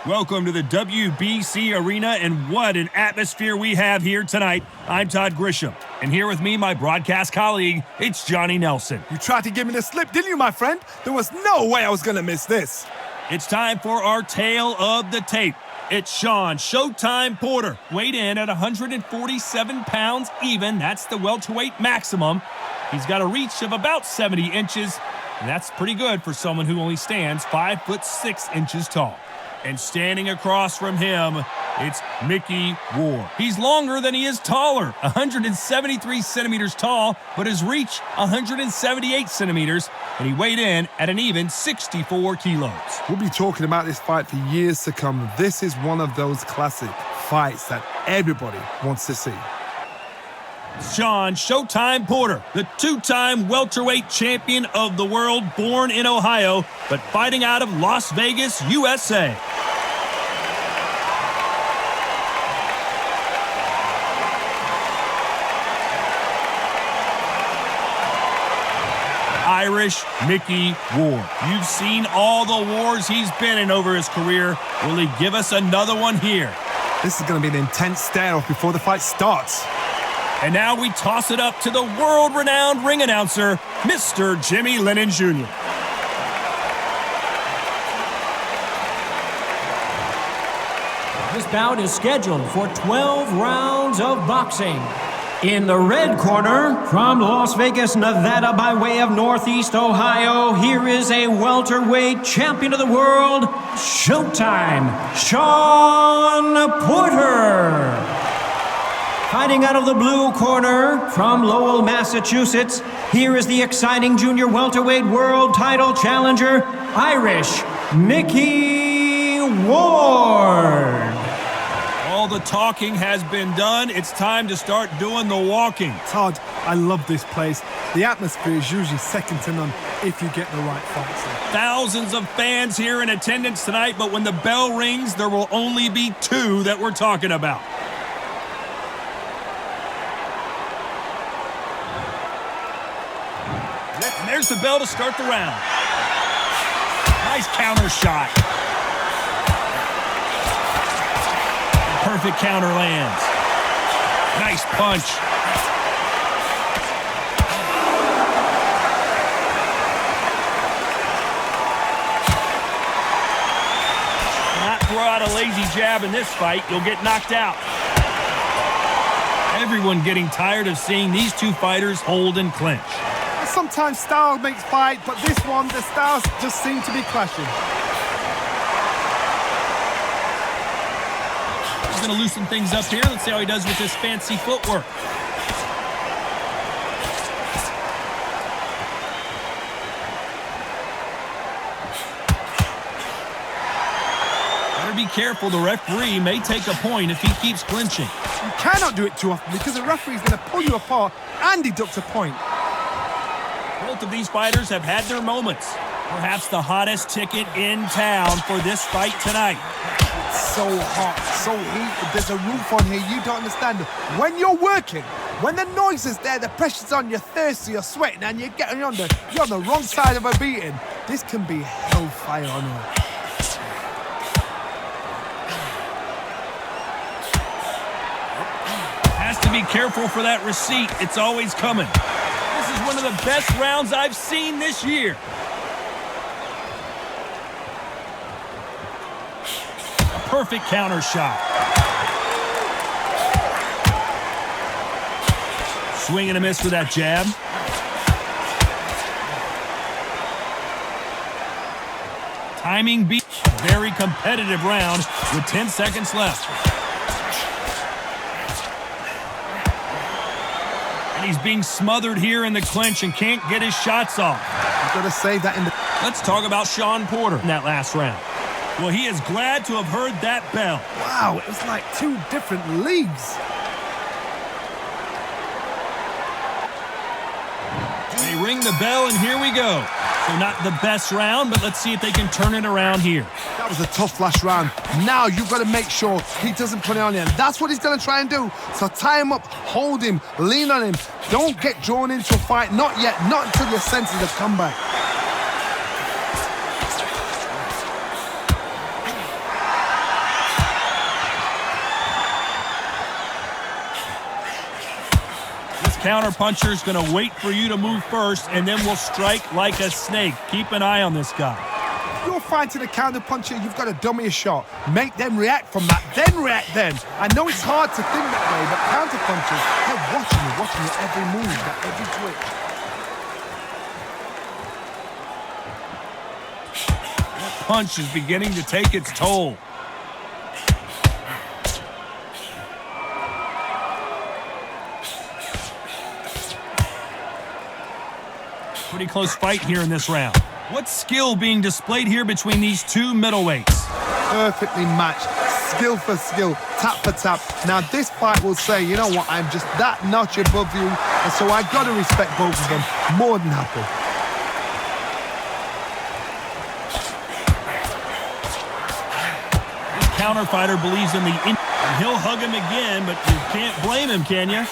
Welcome to the WBC Arena, and what an atmosphere we have here tonight. I'm Todd Grisham, and here with me, my broadcast colleague, it's Johnny Nelson. You tried to give me the slip, didn't you, my friend? There was no way I was going to miss this. It's time for our tale of the tape. It's Shawn Showtime Porter, weighed in at 147 pounds even. That's the welterweight maximum. He's got a reach of about 70 inches, and that's pretty good for someone who only stands 5'6" tall. And standing across from him, it's Micky Ward. He's longer than he is taller, 173 centimeters tall, but his reach 178 centimeters, and he weighed in at an even 64 kilos. We'll be talking about this fight for years to come. This is one of those classic fights that everybody wants to see. Shawn Showtime Porter, the two-time welterweight champion of the world, born in Ohio, but fighting out of Las Vegas, USA. Irish Micky Ward. You've seen all the wars he's been in over his career. Will he give us another one here? This is going to be an intense stare-off before the fight starts. And now we toss it up to the world-renowned ring announcer, Mr. Jimmy Lennon Jr. This bout is scheduled for 12 rounds of boxing. In the red corner, from Las Vegas, Nevada, by way of Northeast Ohio, here is a welterweight champion of the world, Showtime, Shawn Porter. Fighting out of the blue corner, from Lowell, Massachusetts, here is the exciting junior welterweight world title challenger, Irish Micky Ward. All the talking has been done. It's time to start doing the walking. Todd, I love this place. The atmosphere is usually second to none if you get the right fights. Thousands of fans here in attendance tonight, but when the bell rings, there will only be two that we're talking about. And there's the bell to start the round. Nice counter shot. Perfect counter lands. Nice punch. Not throw out a lazy jab in this fight, you'll get knocked out. Everyone getting tired of seeing these two fighters hold and clinch. Sometimes style makes fight, but this one, the styles just seem to be clashing. He's going to loosen things up here. Let's see how he does with this fancy footwork. Better be careful. The referee may take a point if he keeps clinching. You cannot do it too often because the referee is going to pull you apart and deduct a point. Both of these fighters have had their moments. Perhaps the hottest ticket in town for this fight tonight. It's so hot, so heated. There's a roof on here. You don't understand. When you're working, when the noise is there, the pressure's on, you're thirsty, you're sweating, and you're on the wrong side of a beating. This can be hellfire on earth. Has to be careful for that receipt. It's always coming. This is one of the best rounds I've seen this year. A perfect counter shot. Swing and a miss with that jab. Timing beat. Very competitive round with 10 seconds left. And he's being smothered here in the clinch and can't get his shots off. You've got to save that in the... Let's talk about Shawn Porter in that last round. Well, he is glad to have heard that bell. Wow, it was like two different leagues. They ring the bell, and here we go. So not the best round, but let's see if they can turn it around here. That was a tough last round. Now you've got to make sure he doesn't put it on you. And that's what he's going to try and do. So tie him up, hold him, lean on him. Don't get drawn into a fight. Not yet. Not until your senses have come back. 1 counterpuncher is going to wait for you to move first and then will strike like a snake. Keep an eye on this guy. You're fighting a counterpuncher, you've got to dummy a shot. Make them react from that, then react then. I know it's hard to think that way, but counterpunchers, they're watching your every move, that every twitch. That punch is beginning to take its toll. Pretty close fight here in this round. What skill being displayed here between these two middleweights? Perfectly matched, skill for skill, tap for tap. Now this fight will say, you know what, I'm just that notch above you, and so I got to respect both of them more than happy. This counter fighter believes in the and he'll hug him again, but you can't blame him, can you?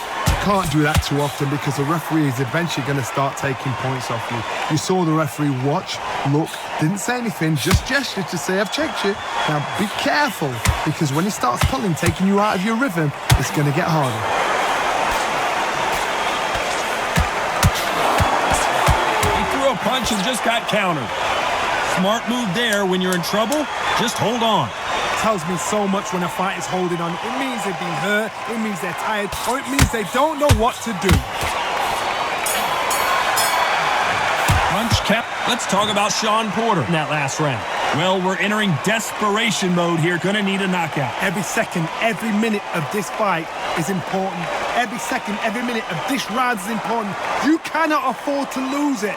Can't do that too often because the referee is eventually going to start taking points off you. You saw the referee watch, look, didn't say anything, just gestured to say, I've checked you. Now be careful, because when he starts pulling, taking you out of your rhythm, it's going to get harder. He threw a punch and just got countered. Smart move there. When you're in trouble, just hold on. Tells me so much when a fight is holding on. It means they've been hurt, it means they're tired, or it means they don't know what to do. Punch count. Let's talk about Shawn Porter in that last round. Well, we're entering desperation mode here. Gonna need a knockout. Every second, every minute of this fight is important. Every second, every minute of this round is important. You cannot afford to lose it.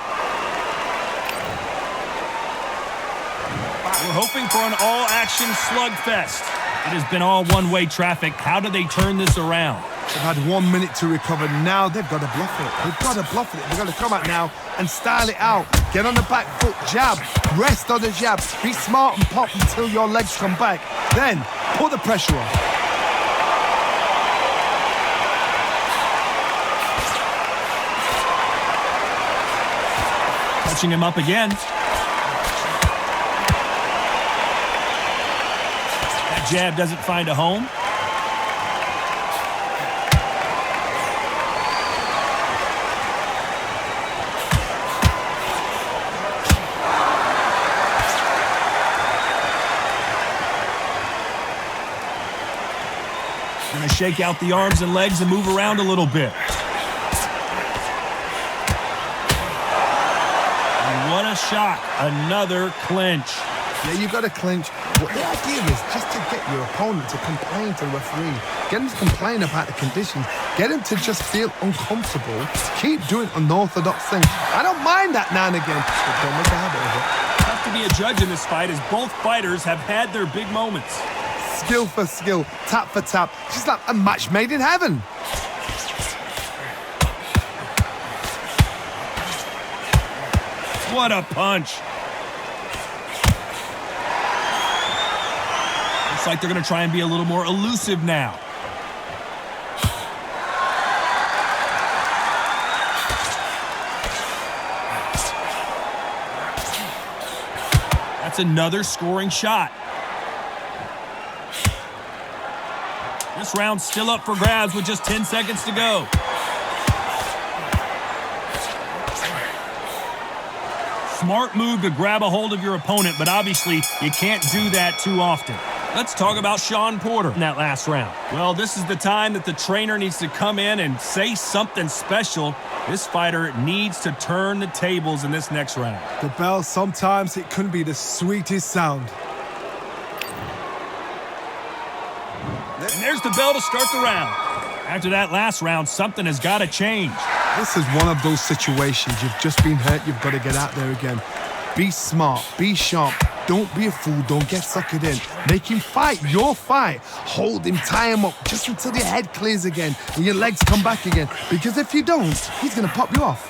We're hoping for an all-action slugfest. It has been all one-way traffic. How do they turn this around? They've had 1 minute to recover. Now they've got to bluff it. They've got to bluff it. They've got to come out now and style it out. Get on the back foot, jab, rest on the jab. Be smart and pop until your legs come back. Then put the pressure on. Touching him up again. Jab doesn't find a home. Gonna shake out the arms and legs and move around a little bit. And what a shock. Another clinch. Yeah, you've got to clinch. Well, the idea is just to get your opponent to complain to the referee. Get him to complain about the conditions. Get him to just feel uncomfortable. Keep doing unorthodox things. I don't mind that now and again, but don't make a habit of it. Tough to be a judge in this fight as both fighters have had their big moments. Skill for skill, tap for tap. Just like a match made in heaven. What a punch. Looks like they're going to try and be a little more elusive now. That's another scoring shot. This round's still up for grabs with just 10 seconds to go. Smart move to grab a hold of your opponent, but obviously you can't do that too often. Let's talk about Shawn Porter in that last round. Well, this is the time that the trainer needs to come in and say something special. This fighter needs to turn the tables in this next round. The bell, sometimes it can be the sweetest sound. And there's the bell to start the round. After that last round, something has got to change. This is one of those situations. You've just been hurt. You've got to get out there again. Be smart. Be sharp. Don't be a fool. Don't get suckered in. Make him fight your fight. Hold him. Tie him up just until your head clears again and your legs come back again. Because if you don't, he's going to pop you off.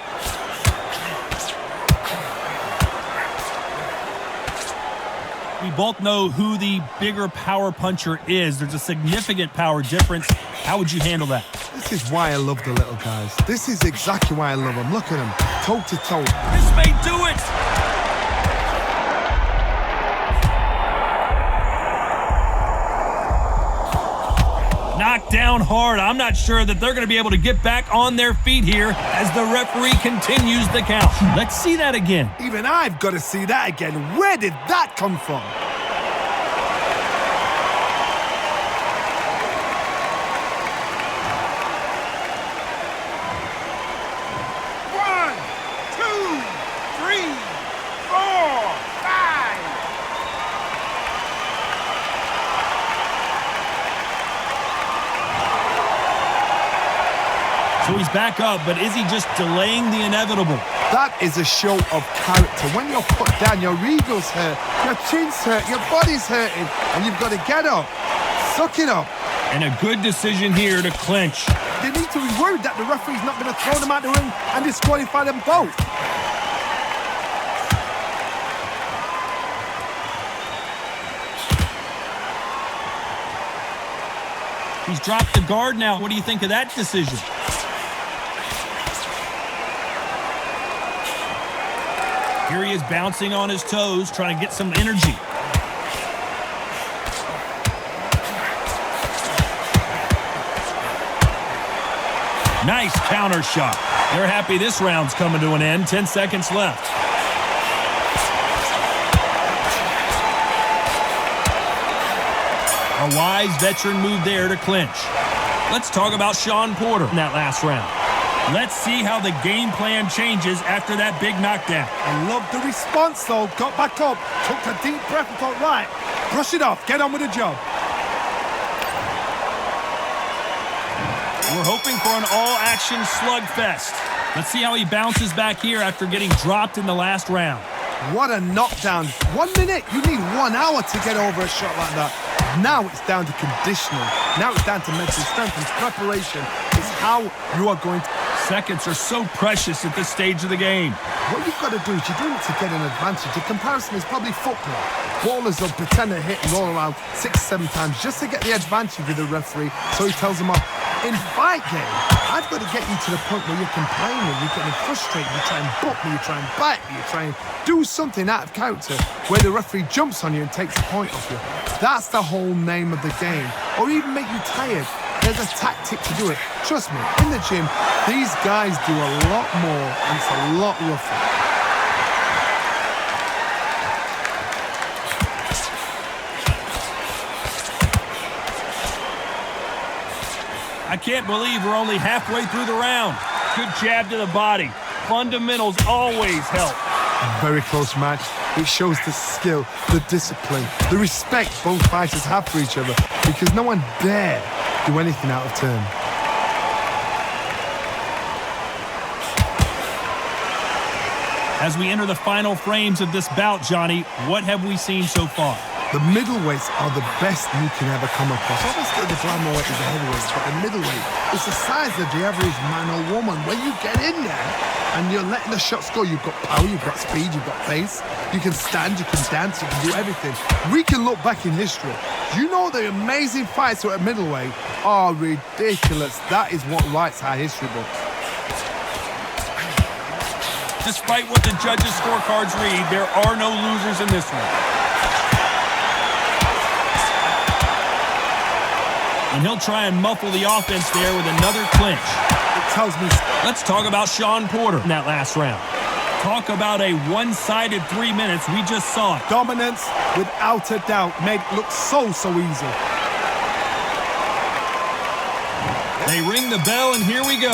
We both know who the bigger power puncher is. There's a significant power difference. How would you handle that? This is why I love the little guys. This is exactly why I love them. Look at them, toe to toe. This may do it! Knocked down hard. I'm not sure that they're going to be able to get back on their feet here as the referee continues the count. Let's see that again. Even I've got to see that again. Where did that come from? So he's back up, but is he just delaying the inevitable? That is a show of character. When you're put down, your ego's hurt, your chin's hurt, your body's hurting, and you've got to get up. Suck it up. And a good decision here to clinch. They need to be worried that the referee's not going to throw them out the ring and disqualify them both. He's dropped the guard now. What do you think of that decision? Here he is bouncing on his toes, trying to get some energy. Nice counter shot. They're happy this round's coming to an end. 10 seconds left. A wise veteran move there to clinch. Let's talk about Shawn Porter in that last round. Let's see how the game plan changes after that big knockdown. I love the response, though. Got back up, took a deep breath and thought, right, brush it off, get on with the job. We're hoping for an all-action slugfest. Let's see how he bounces back here after getting dropped in the last round. What a knockdown. 1 minute, you need 1 hour to get over a shot like that. Now it's down to conditioning. Now it's down to mental strength and preparation. It's how you are going to... Seconds are so precious at this stage of the game. What you've got to do is you're doing it to get an advantage. The comparison is probably football. Ballers will pretend to hit and roll around 6-7 times just to get the advantage with the referee, so he tells them off. In fight game, I've got to get you to the point where you're complaining, you're getting frustrated, you try and book me, you try and bite me, you try and do something out of character where the referee jumps on you and takes the point off you. That's the whole name of the game. Or even make you tired. There's a tactic to do it. Trust me, in the gym, these guys do a lot more and it's a lot rougher. I can't believe we're only halfway through the round. Good jab to the body. Fundamentals always help. A very close match. It shows the skill, the discipline, the respect both fighters have for each other because no one dare do anything out of turn. As we enter the final frames of this bout, Johnny, what have we seen so far? The middleweights are the best you can ever come across. Obviously, the flyweight is the heavyweight, but the middleweight is the size of the average man or woman. When you get in there and you're letting the shots go, you've got power, you've got speed, you've got pace. You can stand, you can dance, you can do everything. We can look back in history. You know the amazing fights at middleweight are ridiculous. That is what writes our history books. Despite what the judges' scorecards read, there are no losers in this one. And he'll try and muffle the offense there with another clinch. It tells me... Let's talk about Shawn Porter in that last round. Talk about a one-sided 3 minutes. We just saw it. Dominance, without a doubt, made it look so easy. They ring the bell, and here we go.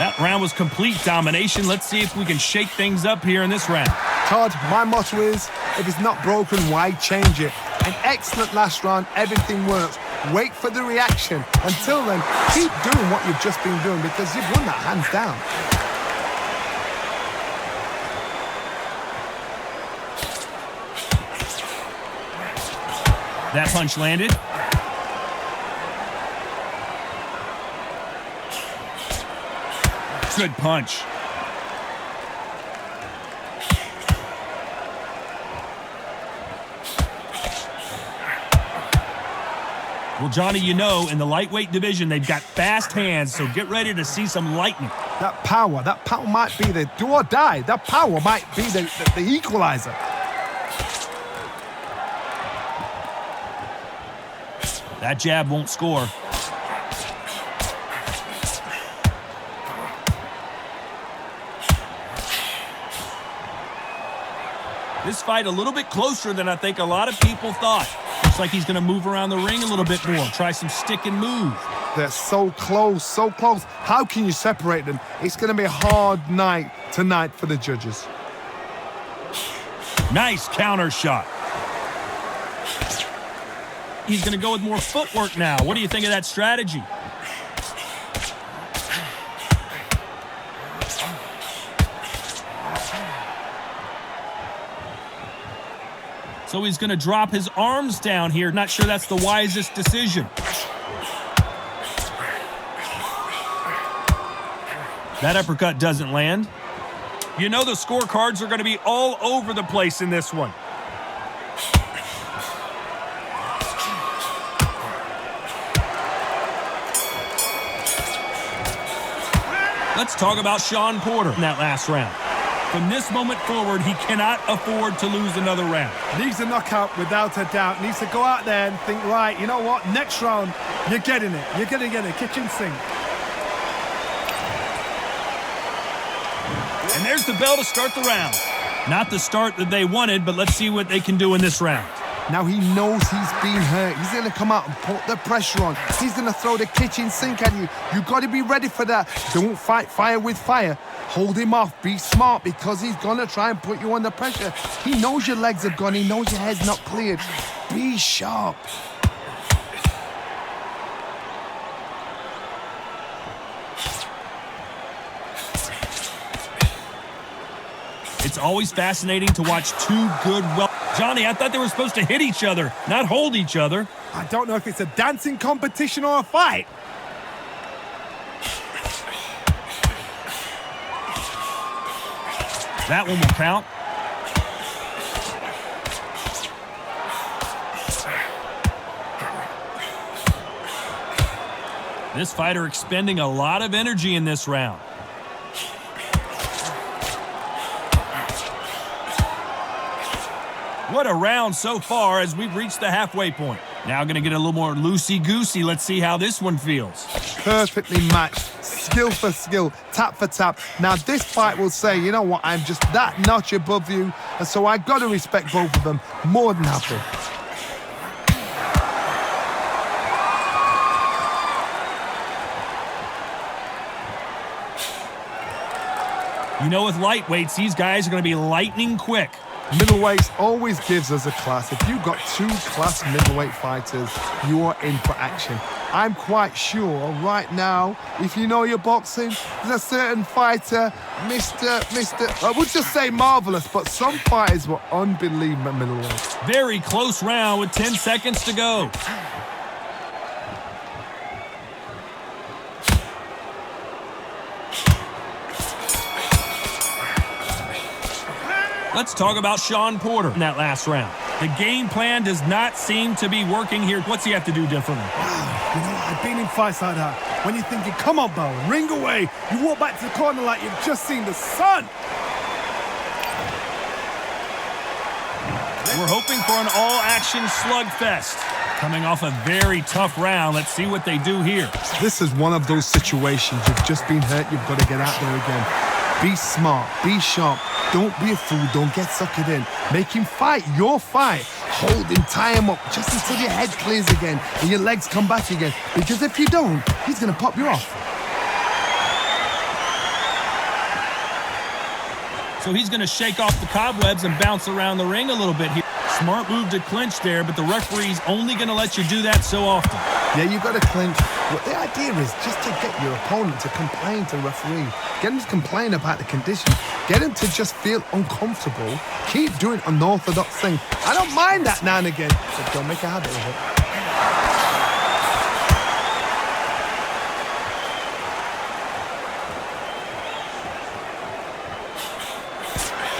That round was complete domination. Let's see if we can shake things up here in this round. Todd, my motto is, if it's not broken, why change it? An excellent last round, everything works. Wait for the reaction. Until then, keep doing what you've just been doing because you've won that hands down. That punch landed. Good punch. Well, Johnny, you know, in the lightweight division, they've got fast hands, so get ready to see some lightning. That power might be the do or die. That power might be the equalizer. That jab won't score. This fight a little bit closer than I think a lot of people thought. Looks like he's going to move around the ring a little bit more, try some stick and move. They're so close, so close. How can you separate them? It's going to be a hard night tonight for the judges. Nice counter shot. He's going to go with more footwork now. What do you think of that strategy? So he's going to drop his arms down here. Not sure that's the wisest decision. That uppercut doesn't land. You know the scorecards are going to be all over the place in this one. Let's talk about Shawn Porter in that last round. From this moment forward, he cannot afford to lose another round. Needs a knockout without a doubt. Needs to go out there and think, right, you know what? Next round, you're getting it. You're going to get a kitchen sink. And there's the bell to start the round. Not the start that they wanted, but let's see what they can do in this round. Now he knows he's been hurt. He's going to come out and put the pressure on. He's going to throw the kitchen sink at you. You've got to be ready for that. Don't fight fire with fire. Hold him off. Be smart because he's going to try and put you under pressure. He knows your legs are gone. He knows your head's not cleared. Be sharp. It's always fascinating to watch two good, Johnny, I thought they were supposed to hit each other, not hold each other. I don't know if it's a dancing competition or a fight. That one will count. This fighter expending a lot of energy in this round. What a round so far as we've reached the halfway point. Now going to get a little more loosey-goosey. Let's see how this one feels. Perfectly matched. Skill for skill, tap for tap. Now this fight will say, you know what, I'm just that notch above you, and so I've got to respect both of them. More than happy. You know, with lightweights, these guys are going to be lightning quick. Middleweights always gives us a class. If you've got two class middleweight fighters, you are in for action. I'm quite sure right now, if you know your boxing, there's a certain fighter, I would just say marvelous, but some fighters were unbelievable at middleweight. Very close round with 10 seconds to go. Let's talk about Shawn Porter in that last round. The game plan does not seem to be working here. What's he have to do differently? You know, I've been in fights like that. When you're thinking, come on, Bo, ring away. You walk back to the corner like you've just seen the sun. We're hoping for an all-action slugfest. Coming off a very tough round. Let's see what they do here. This is one of those situations. You've just been hurt. You've got to get out there again. Be smart. Be sharp. Don't be a fool. Don't get suckered in. Make him fight your fight. Hold him, tie him up just until your head clears again and your legs come back again. Because if you don't, he's going to pop you off. So he's going to shake off the cobwebs and bounce around the ring a little bit here. Smart move to clinch there, but the referee's only going to let you do that so often. Yeah, you got to clinch. Well, the idea is just to get your opponent to complain to the referee. Get him to complain about the condition. Get him to just feel uncomfortable. Keep doing unorthodox things. I don't mind that now and again, but don't make a habit of it.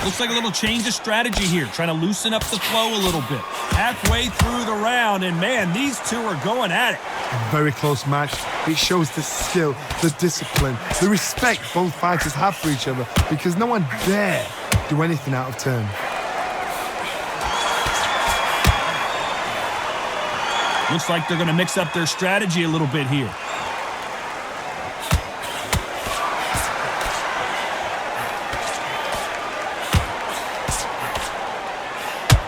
Looks like a little change of strategy here, trying to loosen up the flow a little bit. Halfway through the round, and man, these two are going at it. A very close match. It shows the skill, the discipline, the respect both fighters have for each other, because no one dare do anything out of turn. Looks like they're going to mix up their strategy a little bit here.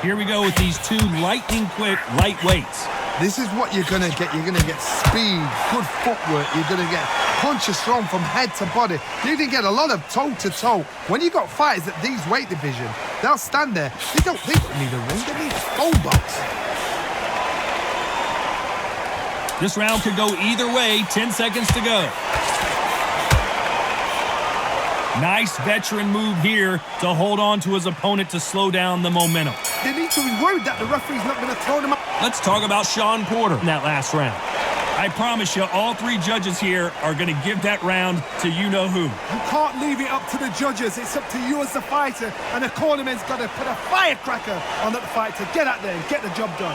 Here we go with these two lightning-quick lightweights. This is what you're going to get. You're going to get speed, good footwork. You're going to get punches thrown from head to body. You're going to get a lot of toe-to-toe. When you got fighters at these weight division, they'll stand there. They don't need a ring. They need a phone box. This round could go either way. 10 seconds to go. Nice veteran move here to hold on to his opponent to slow down the momentum. They need to be worried that the referee's not going to throw them up. Let's talk about Shawn Porter in that last round. I promise you, all three judges here are going to give that round to you-know-who. You can't leave it up to the judges. It's up to you as the fighter, and the cornerman's got to put a firecracker on that fight to get out there and get the job done.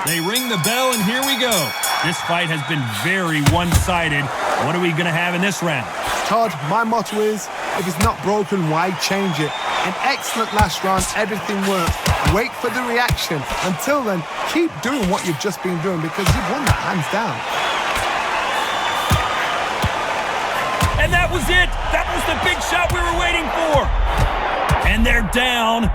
They ring the bell, and here we go. This fight has been very one-sided. What are we going to have in this round? Todd, my motto is, if it's not broken, why change it? An excellent last round, everything worked. Wait for the reaction. Until then, keep doing what you've just been doing because you've won that hands down. And that was it. That was the big shot we were waiting for. And they're down.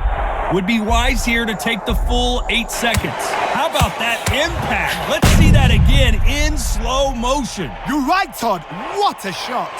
Would be wise here to take the full 8 seconds. How about that impact? Let's see that again in slow motion. You're right, Todd. What a shot.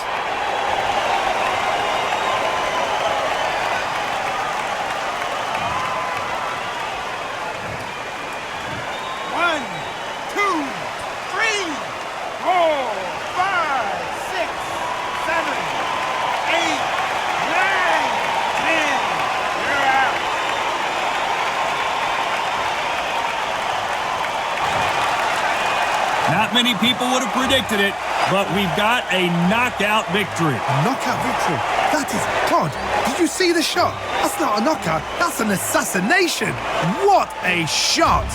Not many people would have predicted it, but we've got a knockout victory. A knockout victory? That is... Todd, did you see the shot? That's not a knockout. That's an assassination. What a shot.